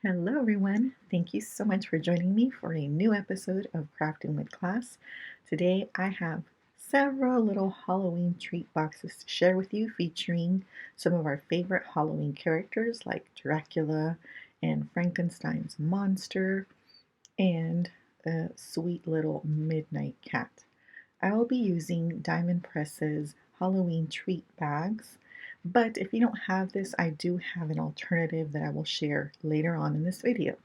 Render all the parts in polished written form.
Hello, everyone. Thank you so much for joining me for a new episode of Crafting with Class. Today, I have several little Halloween treat boxes to share with you featuring some of our favorite Halloween characters like Dracula and Frankenstein's monster and a sweet little midnight cat. I will be using Diamond Press's Halloween treat bags, but if you don't have this, I do have an alternative that I will share later on in this video.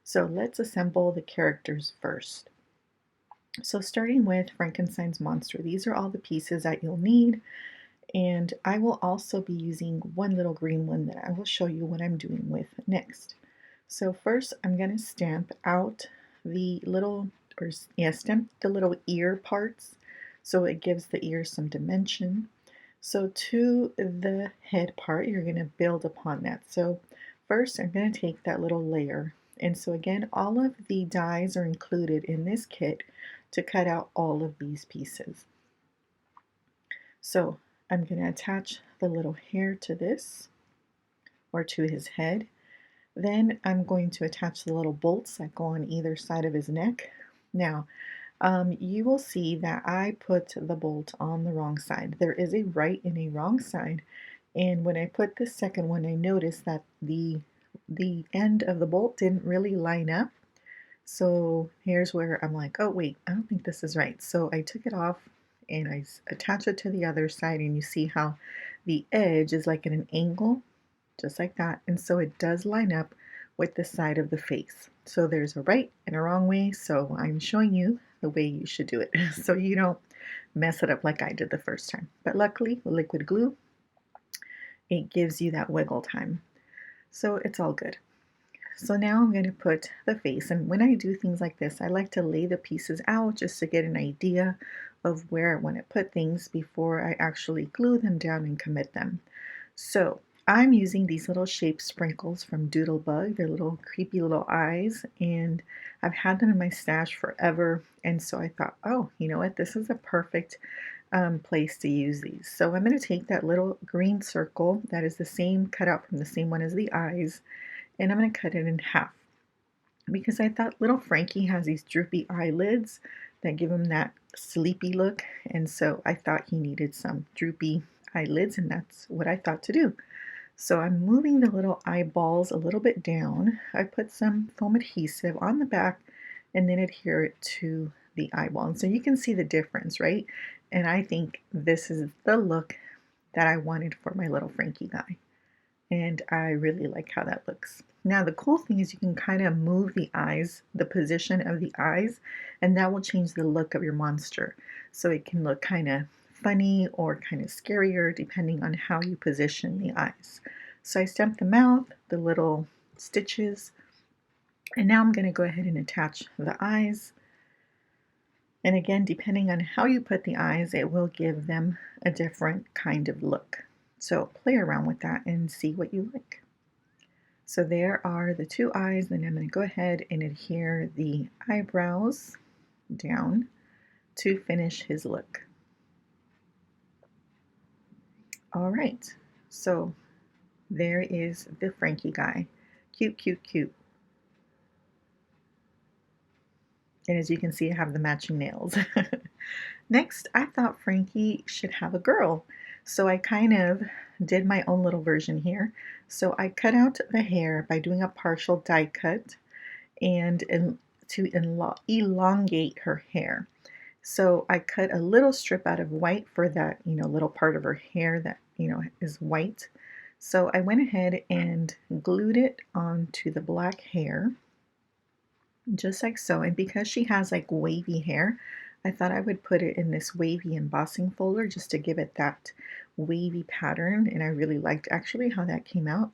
So let's assemble the characters first. So starting with Frankenstein's monster, these are all the pieces that you'll need, and I will also be using one little green one that I will show you what I'm doing with next. So first I'm going to stamp out the little, stamp the little ear parts so it gives the ear some dimension. So to the head part, you're going to build upon that. So first I'm going to take that little layer. And so again, all of the dies are included in this kit to cut out all of these pieces. So I'm going to attach the little hair to this, or to his head. Then I'm going to attach the little bolts that go on either side of his neck. Now, you will see that I put the bolt on the wrong side. There is a right and a wrong side. And when I put the second one, I noticed that the end of the bolt didn't really line up. So here's where I'm like, oh wait, I don't think this is right. So I took it off and I attached it to the other side, and you see how the edge is like at an angle, just like that. And so it does line up with the side of the face. So there's a right and a wrong way. So I'm showing you the way you should do it so you don't mess it up like I did the first time. But luckily, with liquid glue, it gives you that wiggle time. So it's all good. So now I'm going to put the face, and when I do things like this, I like to lay the pieces out just to get an idea of where I want to put things before I actually glue them down and commit them. So I'm using these little shape sprinkles from Doodlebug. They're little creepy little eyes, and I've had them in my stash forever, and so I thought, oh, you know what, this is a perfect place to use these. So I'm going to take that little green circle that is the same, cut out from the same one as the eyes, and I'm going to cut it in half because I thought little Frankie has these droopy eyelids that give him that sleepy look, and so I thought he needed some droopy eyelids, and that's what I thought to do. So I'm moving the little eyeballs a little bit down. I put some foam adhesive on the back and then adhere it to the eyeball. And so you can see the difference, right? And I think this is the look that I wanted for my little Frankie guy. And I really like how that looks. Now the cool thing is you can kind of move the eyes, the position of the eyes, and that will change the look of your monster. So it can look kind of funny or kind of scarier depending on how you position the eyes. So I stamped the mouth, the little stitches, and now I'm going to go ahead and attach the eyes. And again, depending on how you put the eyes, it will give them a different kind of look. So play around with that and see what you like. So there are the two eyes, then I'm going to go ahead and adhere the eyebrows down to finish his look. All right, so there is the Frankie guy. Cute, cute, cute. And as you can see, I have the matching nails. Next, I thought Frankie should have a girl. So I kind of did my own little version here. So I cut out the hair by doing a partial die cut and to elongate her hair. So I cut a little strip out of white for that, little part of her hair that, is white. So I went ahead and glued it onto the black hair, just like so. And because she has like wavy hair, I thought I would put it in this wavy embossing folder just to give it that wavy pattern. And I really liked actually how that came out.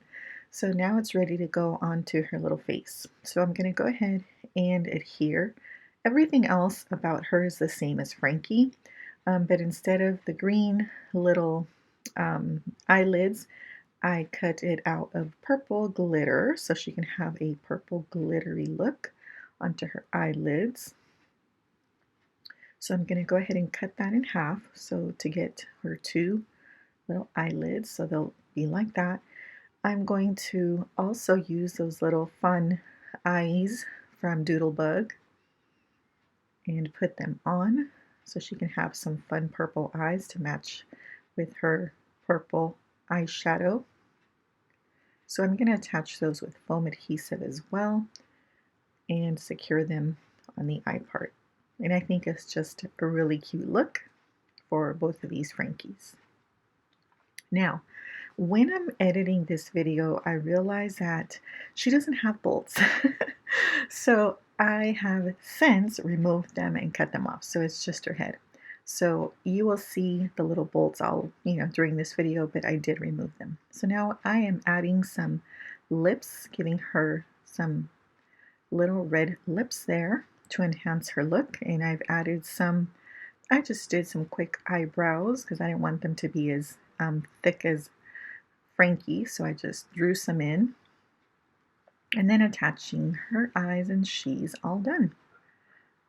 So now it's ready to go onto her little face. So I'm going to go ahead and adhere. Everything else about her is the same as Frankie, but instead of the green little eyelids, I cut it out of purple glitter so she can have a purple glittery look onto her eyelids. So I'm going to go ahead and cut that in half so to get her two little eyelids, so they'll be like that. I'm going to also use those little fun eyes from Doodlebug and put them on so she can have some fun purple eyes to match with her purple eyeshadow. So I'm going to attach those with foam adhesive as well and secure them on the eye part. And I think it's just a really cute look for both of these Frankies. Now, when I'm editing this video, I realize that she doesn't have bolts. So I have since removed them and cut them off. So it's just her head. So you will see the little bolts all, during this video, but I did remove them. So now I am adding some lips, giving her some little red lips there to enhance her look. And I've added I just did some quick eyebrows because I didn't want them to be as thick as Frankie, so I just drew some in and then attaching her eyes, and she's all done.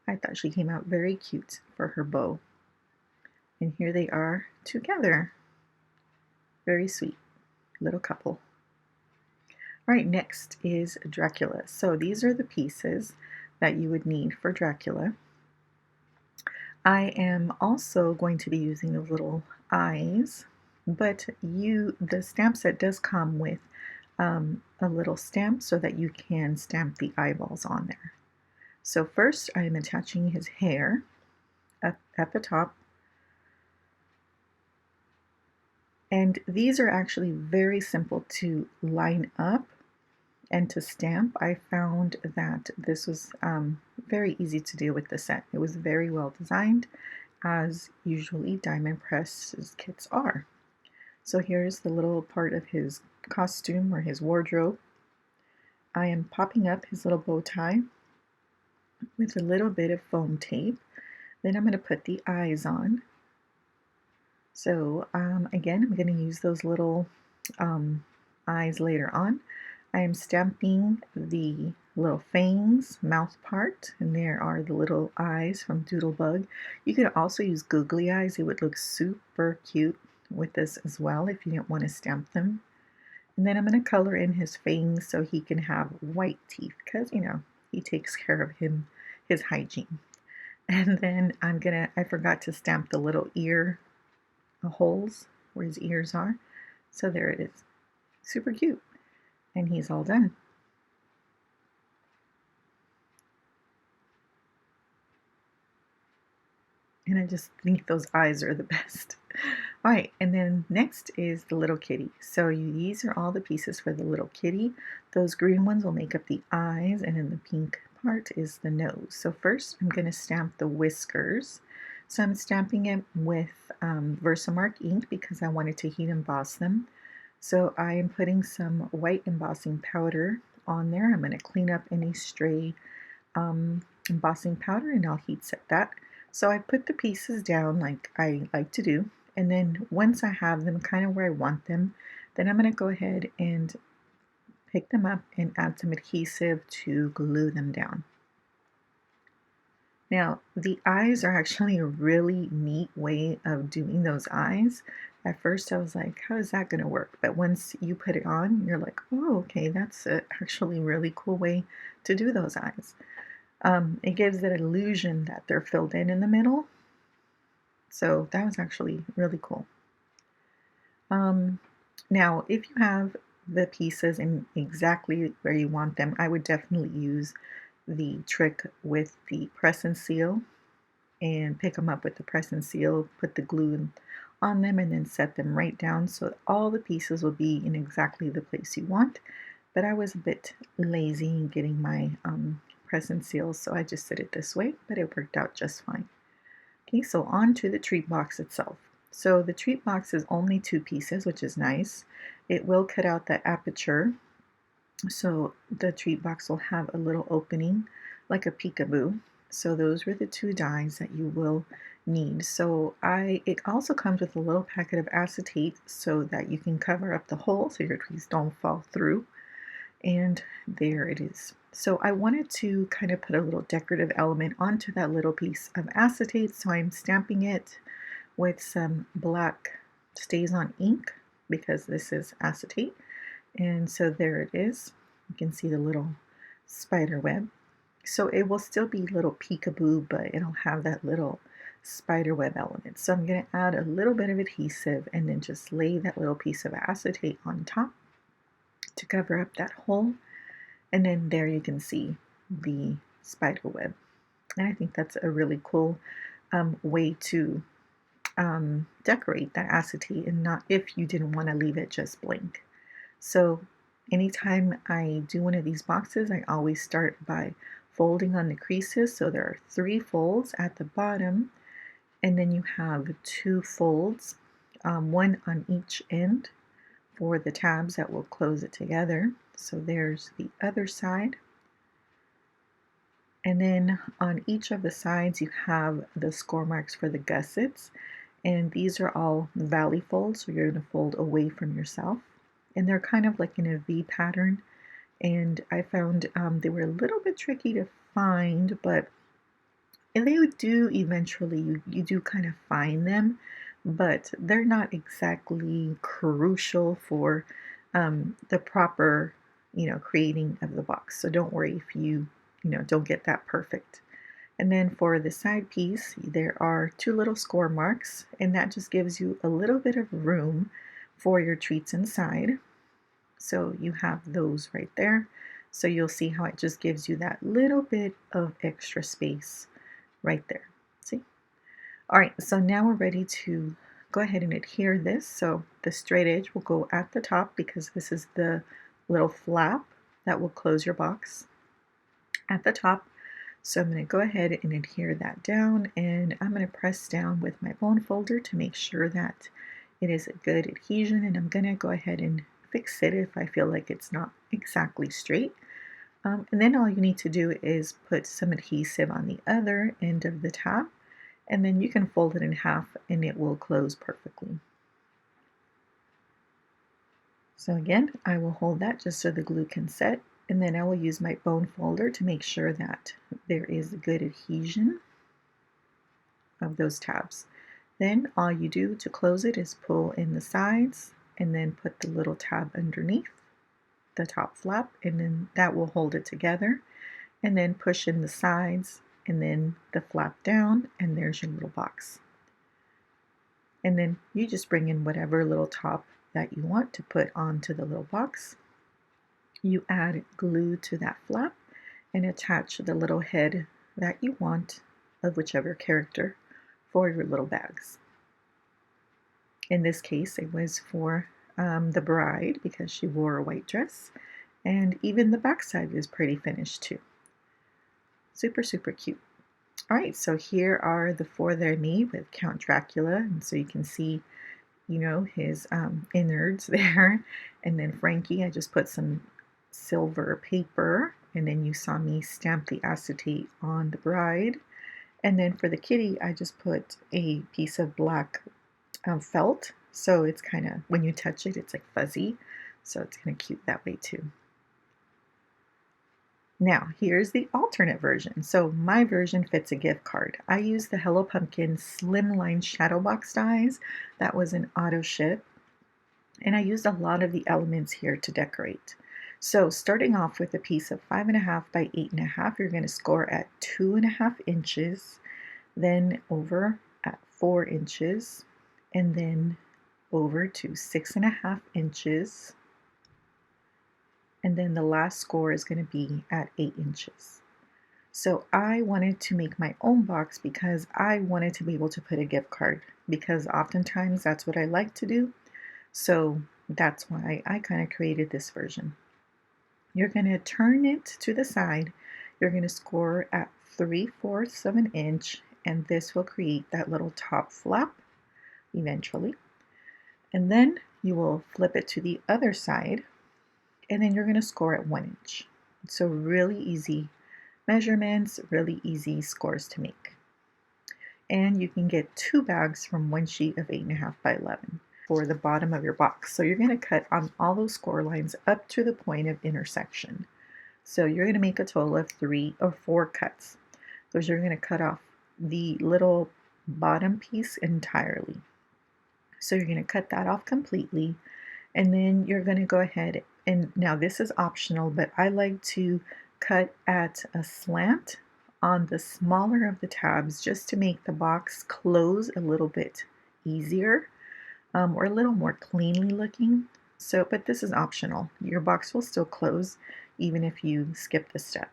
I thought she came out very cute for her bow. And here they are together. Very sweet little couple. All right, next is Dracula. So these are the pieces that you would need for Dracula. I am also going to be using the little eyes, but the stamp set does come with a little stamp so that you can stamp the eyeballs on there. So first I am attaching his hair up at the top. And these are actually very simple to line up and to stamp. I found that this was very easy to do with the set. It was very well designed, as usually Diamond Press kits are. So here's the little part of his costume or his wardrobe. I am popping up his little bow tie with a little bit of foam tape. Then I'm going to put the eyes on. So again, I'm going to use those little eyes later on. I am stamping the little fangs, mouth part, and there are the little eyes from Doodlebug. You could also use googly eyes. It would look super cute with this as well if you didn't want to stamp them. And then I'm going to color in his fangs so he can have white teeth because, he takes care of his hygiene. And then I forgot to stamp the little ear holes where his ears are. So there it is. Super cute. And he's all done. And I just think those eyes are the best. All right, and then next is the little kitty. So these are all the pieces for the little kitty. Those green ones will make up the eyes, and then the pink part is the nose. So first I'm going to stamp the whiskers. So I'm stamping it with Versamark ink because I wanted to heat emboss them. So I am putting some white embossing powder on there. I'm going to clean up any stray embossing powder and I'll heat set that. So I put the pieces down like I like to do, and then once I have them kind of where I want them, then I'm going to go ahead and pick them up and add some adhesive to glue them down. Now, the eyes are actually a really neat way of doing those eyes. At first I was like, how is that going to work? But once you put it on, you're like, oh, okay, that's actually a really cool way to do those eyes. It gives that illusion that they're filled in the middle. So that was actually really cool. Now, if you have the pieces in exactly where you want them, I would definitely use the trick with the press and seal and pick them up with the press and seal, put the glue on them and then set them right down so all the pieces will be in exactly the place you want. But I was a bit lazy in getting my press and seal, so I just did it this way, but it worked out just fine. Okay, so on to the treat box itself. So the treat box is only 2 pieces, which is nice. It will cut out the aperture, so the treat box will have a little opening like a peekaboo. So those were the 2 dies that you will need. So it also comes with a little packet of acetate so that you can cover up the hole so your trees don't fall through. And there it is. So I wanted to kind of put a little decorative element onto that little piece of acetate, so I'm stamping it with some black StazOn ink because this is acetate. And so there it is. You can see the little spider web. So it will still be little peekaboo, but it'll have that little spider web element. So I'm going to add a little bit of adhesive and then just lay that little piece of acetate on top to cover up that hole. And then there you can see the spider web. And I think that's a really cool way to decorate that acetate, and not if you didn't want to leave it just blank. So anytime I do one of these boxes, I always start by folding on the creases. So there are 3 folds at the bottom, and then you have 2 folds, one on each end for the tabs that will close it together. So there's the other side. And then on each of the sides you have the score marks for the gussets, and these are all valley folds, so you're going to fold away from yourself. And they're kind of like in a V pattern, and I found they were a little bit tricky to find, but they do eventually, you do kind of find them, but they're not exactly crucial for the proper, creating of the box. So don't worry if you don't get that perfect. And then for the side piece, there are 2 little score marks, and that just gives you a little bit of room for your treats inside. So you have those right there. So you'll see how it just gives you that little bit of extra space right there. See? All right, so now we're ready to go ahead and adhere this. So the straight edge will go at the top because this is the little flap that will close your box at the top. So I'm going to go ahead and adhere that down, and I'm going to press down with my bone folder to make sure that it is a good adhesion, and I'm going to go ahead and fix it if I feel like it's not exactly straight. And then all you need to do is put some adhesive on the other end of the tab, and then you can fold it in half and it will close perfectly. So again, I will hold that just so the glue can set, and then I will use my bone folder to make sure that there is a good adhesion of those tabs. Then all you do to close it is pull in the sides and then put the little tab underneath the top flap, and then that will hold it together, and then push in the sides and then the flap down, and there's your little box. And then you just bring in whatever little top that you want to put onto the little box. You add glue to that flap and attach the little head that you want of whichever character for your little bags. In this case, it was for the bride because she wore a white dress, and even the backside is pretty finished too. Super, super cute. All right, so here are the 4 that I made with Count Dracula, and so you can see, his innards there. And then Frankie, I just put some silver paper, and then you saw me stamp the acetate on the bride. And then for the kitty, I just put a piece of black felt, so it's kind of, when you touch it, it's like fuzzy, so it's kind of cute that way too. Now, here's the alternate version. So my version fits a gift card. I used the Hello Pumpkin Slimline Shadow Box dies. That was an auto ship. And I used a lot of the elements here to decorate. So starting off with a piece of 5.5 by 8.5, you're going to score at 2.5 inches, then over at 4 inches, and then over to 6.5 inches. And then the last score is going to be at 8 inches. So I wanted to make my own box because I wanted to be able to put a gift card, because oftentimes that's what I like to do. So that's why I kind of created this version. You're going to turn it to the side. You're going to score at 3/4 of an inch, and this will create that little top flap eventually. And then you will flip it to the other side, and then you're going to score at 1 inch. So really easy measurements, really easy scores to make. And you can get 2 bags from one sheet of 8.5 by 11 for the bottom of your box. So you're going to cut on all those score lines up to the point of intersection. So you're going to make a total of 3 or 4 cuts, because you're going to cut off the little bottom piece entirely. So you're going to cut that off completely, and then you're going to go ahead and now this is optional, but I like to cut at a slant on the smaller of the tabs just to make the box close a little bit easier, or a little more cleanly looking. So, but this is optional. Your box will still close even if you skip this step.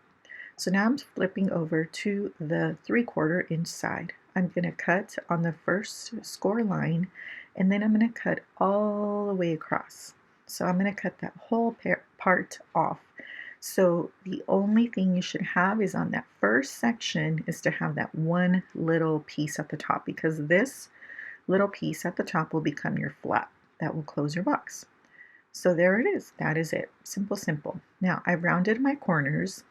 So now I'm flipping over to the 3/4 inch side. I'm going to cut on the first score line, and then I'm going to cut all the way across. So I'm going to cut that whole part off. So the only thing you should have is on that first section is to have that one little piece at the top, because this little piece at the top will become your flap that will close your box. So there it is. That is it. Simple, simple. Now I've rounded my corners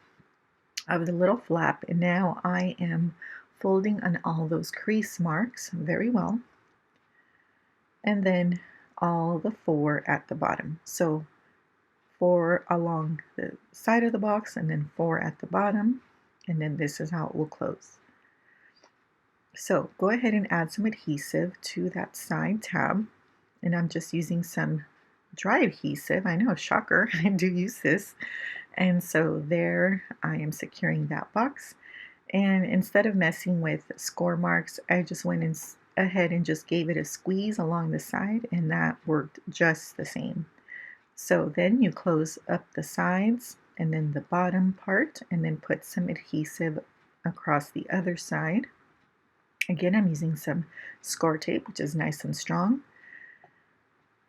of the little flap, and now I am folding on all those crease marks very well, and then all the 4 at the bottom. So 4 along the side of the box, and then 4 at the bottom, and then this is how it will close. So go ahead and add some adhesive to that side tab, and I'm just using some dry adhesive. I know, shocker, I do use this. And so there I am securing that box. And instead of messing with score marks, I just went ahead and just gave it a squeeze along the side, and that worked just the same. So then you close up the sides and then the bottom part, and then put some adhesive across the other side. Again, I'm using some score tape, which is nice and strong,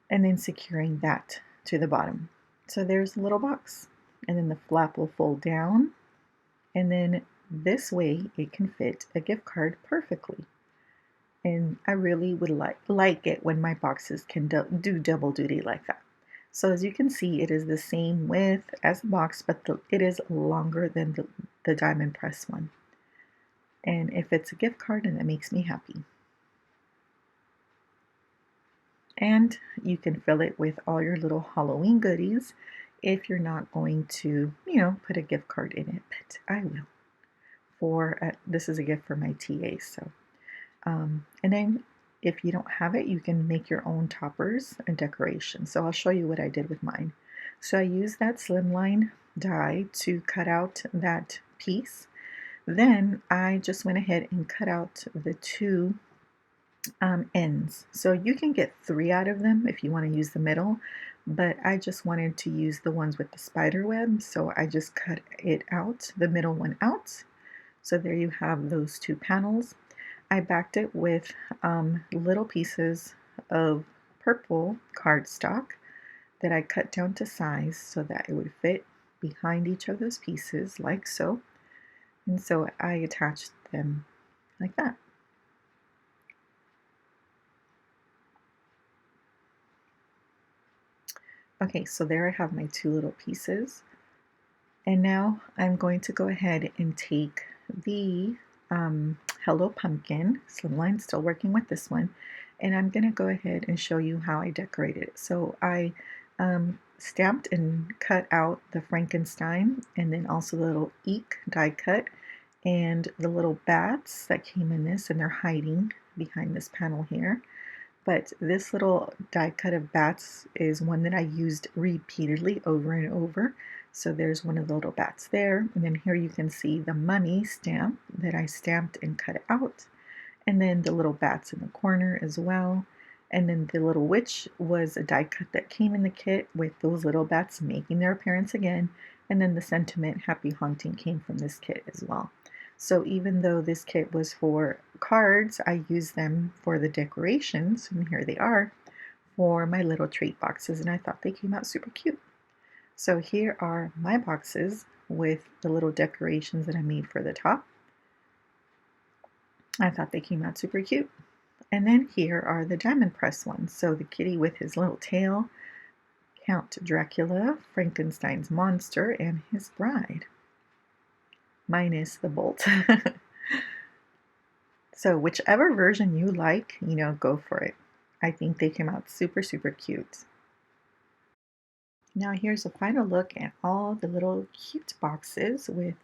and then securing that to the bottom. So there's the little box, and then the flap will fold down, and then this way it can fit a gift card perfectly. And I really would like it when my boxes can do double duty like that. So as you can see, it is the same width as the box, but it is longer than the diamond press one. And if it's a gift card, then that makes me happy. And you can fill it with all your little Halloween goodies if you're not going to, put a gift card in it, but I will. This is a gift for my TA. So, and then if you don't have it, you can make your own toppers and decorations. So I'll show you what I did with mine. So I used that slimline die to cut out that piece. Then I just went ahead and cut out the 2 ends. So you can get 3 out of them if you want to use the middle, but I just wanted to use the ones with the spider web, so I just cut it out, the middle one out. So there you have those 2 panels. I backed it with little pieces of purple cardstock that I cut down to size so that it would fit behind each of those pieces like so. And so I attached them like that. Okay, so there I have my 2 little pieces. And now I'm going to go ahead and take the Hello Pumpkin, slimline, still working with this one, and I'm going to go ahead and show you how I decorated it. So I stamped and cut out the Frankenstein, and then also the little eek die cut, and the little bats that came in this, and they're hiding behind this panel here. But this little die cut of bats is one that I used repeatedly over and over. So there's one of the little bats there. And then here you can see the mummy stamp that I stamped and cut out. And then the little bats in the corner as well. And then the little witch was a die cut that came in the kit with those little bats making their appearance again. And then the sentiment Happy Haunting came from this kit as well. So even though this kit was for cards, I used them for the decorations, and here they are, for my little treat boxes, and I thought they came out super cute. So here are my boxes with the little decorations that I made for the top. I thought they came out super cute. And then here are the diamond press ones. So the kitty with his little tail, Count Dracula, Frankenstein's monster, and his bride, minus the bolt. So whichever version you like, go for it. I think they came out super, super cute. Now here's a final look at all the little cute boxes with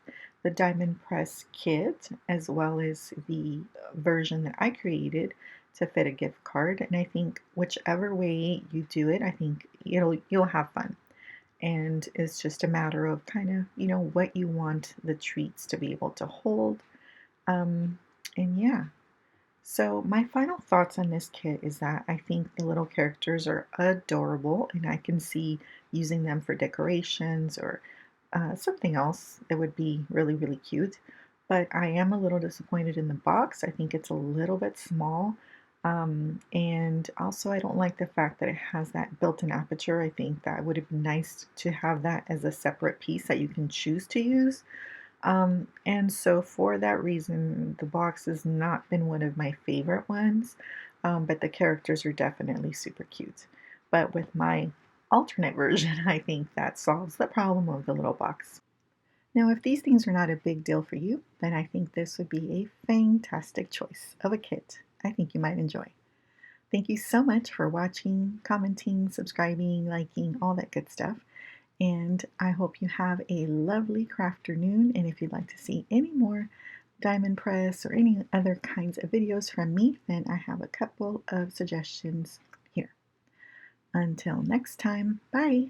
the diamond press kit, as well as the version that I created to fit a gift card. And I think whichever way you do it, I think you'll have fun. And it's just a matter of kind of, what you want the treats to be able to hold. Um, and yeah, so my final thoughts on this kit is that I think the little characters are adorable, and I can see using them for decorations or something else that would be really, really cute. But I am a little disappointed in the box. I think it's a little bit small. And also, I don't like the fact that it has that built-in aperture. I think that would have been nice to have that as a separate piece that you can choose to use. And so for that reason, the box has not been one of my favorite ones, but the characters are definitely super cute. But with my alternate version, I think that solves the problem of the little box. Now, if these things are not a big deal for you, then I think this would be a fantastic choice of a kit I think you might enjoy. Thank you so much for watching, commenting, subscribing, liking, all that good stuff. And I hope you have a lovely crafternoon. And if you'd like to see any more diamond press or any other kinds of videos from me, then I have a couple of suggestions here. Until next time, bye.